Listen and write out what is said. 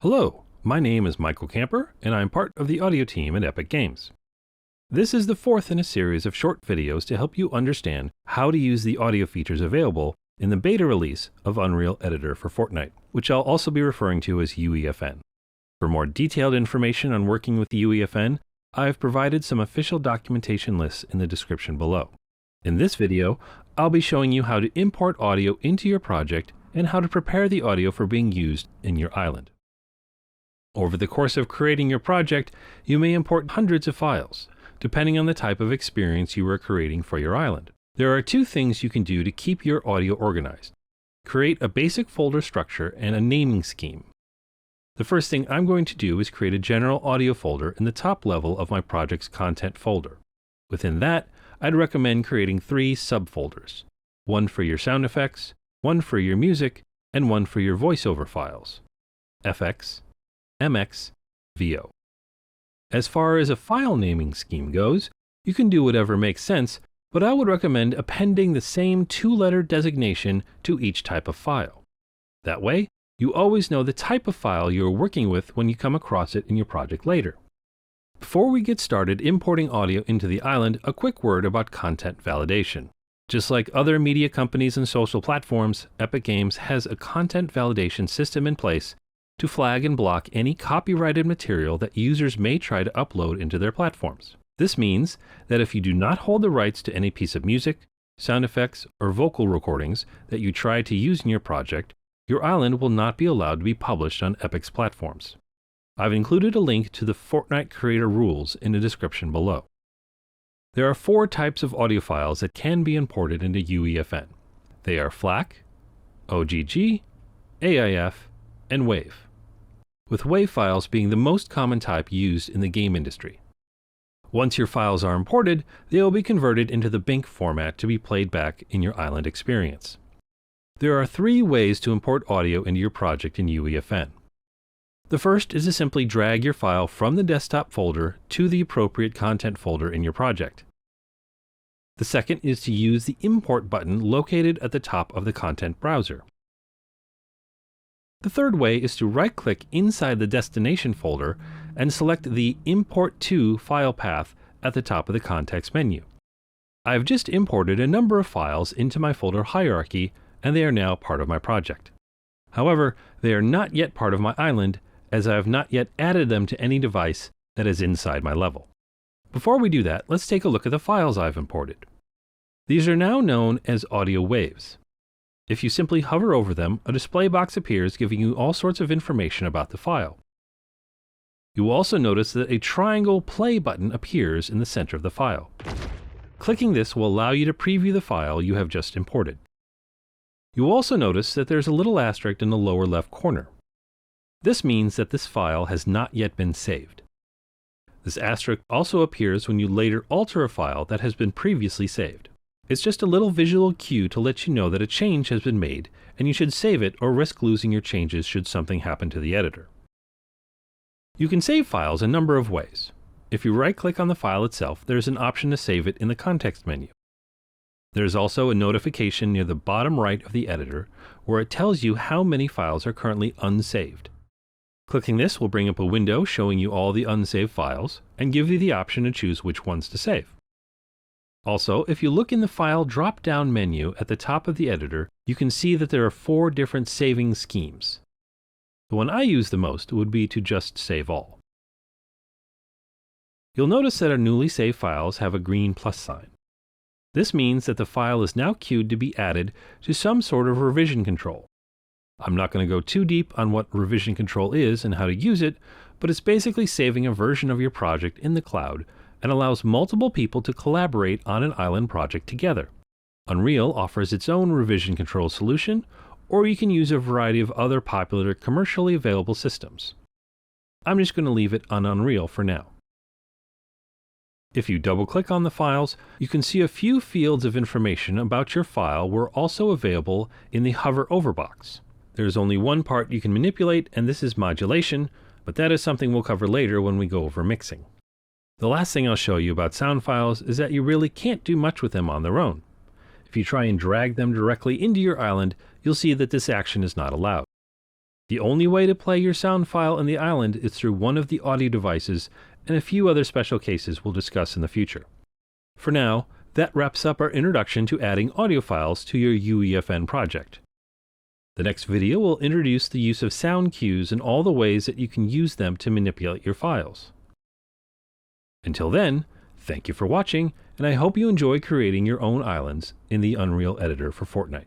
Hello, my name is Michael Camper, and I'm part of the audio team at Epic Games. This is the fourth in a series of short videos to help you understand how to use the audio features available in the beta release of Unreal Editor for Fortnite, which I'll also be referring to as UEFN. For more detailed information on working with the UEFN, I've provided some official documentation lists in the description below. In this video, I'll be showing you how to import audio into your project and how to prepare the audio for being used in your island. Over the course of creating your project, you may import hundreds of files, depending on the type of experience you are creating for your island. There are two things you can do to keep your audio organized. Create a basic folder structure and a naming scheme. The first thing I'm going to do is create a general audio folder in the top level of my project's content folder. Within that, I'd recommend creating 3 subfolders, one for your sound effects, one for your music, and one for your voiceover files, FX, MX, VO. As far as a file naming scheme goes, you can do whatever makes sense, but I would recommend appending the same 2-letter designation to each type of file. That way, you always know the type of file you're working with when you come across it in your project later. Before we get started importing audio into the island, a quick word about content validation. Just like other media companies and social platforms, Epic Games has a content validation system in place to flag and block any copyrighted material that users may try to upload into their platforms. This means that if you do not hold the rights to any piece of music, sound effects, or vocal recordings that you try to use in your project, your island will not be allowed to be published on Epic's platforms. I've included a link to the Fortnite creator rules in the description below. There are 4 types of audio files that can be imported into UEFN. They are FLAC, OGG, AIF, and WAV, with WAV files being the most common type used in the game industry. Once your files are imported, they will be converted into the BINC format to be played back in your island experience. There are 3 ways to import audio into your project in UEFN. The first is to simply drag your file from the desktop folder to the appropriate content folder in your project. The second is to use the import button located at the top of the content browser. The third way is to right-click inside the destination folder and select the Import to file path at the top of the context menu. I've just imported a number of files into my folder hierarchy, and they are now part of my project. However, they are not yet part of my island, as I have not yet added them to any device that is inside my level. Before we do that, let's take a look at the files I've imported. These are now known as audio waves. If you simply hover over them, a display box appears giving you all sorts of information about the file. You will also notice that a triangle play button appears in the center of the file. Clicking this will allow you to preview the file you have just imported. You will also notice that there's a little asterisk in the lower left corner. This means that this file has not yet been saved. This asterisk also appears when you later alter a file that has been previously saved. It's just a little visual cue to let you know that a change has been made, and you should save it or risk losing your changes should something happen to the editor. You can save files a number of ways. If you right-click on the file itself, there's an option to save it in the context menu. There's also a notification near the bottom right of the editor where it tells you how many files are currently unsaved. Clicking this will bring up a window showing you all the unsaved files and give you the option to choose which ones to save. Also, if you look in the File drop-down menu at the top of the editor, you can see that there are 4 different saving schemes. The one I use the most would be to just save all. You'll notice that our newly saved files have a green plus sign. This means that the file is now queued to be added to some sort of revision control. I'm not going to go too deep on what revision control is and how to use it, but it's basically saving a version of your project in the cloud and allows multiple people to collaborate on an island project together. Unreal offers its own revision control solution, or you can use a variety of other popular commercially available systems. I'm just going to leave it on Unreal for now. If you double-click on the files, you can see a few fields of information about your file were also available in the Hover Over box. There's only one part you can manipulate, and this is modulation, but that is something we'll cover later when we go over mixing. The last thing I'll show you about sound files is that you really can't do much with them on their own. If you try and drag them directly into your island, you'll see that this action is not allowed. The only way to play your sound file in the island is through one of the audio devices, and a few other special cases we'll discuss in the future. For now, that wraps up our introduction to adding audio files to your UEFN project. The next video will introduce the use of sound cues and all the ways that you can use them to manipulate your files. Until then, thank you for watching, and I hope you enjoy creating your own islands in the Unreal Editor for Fortnite.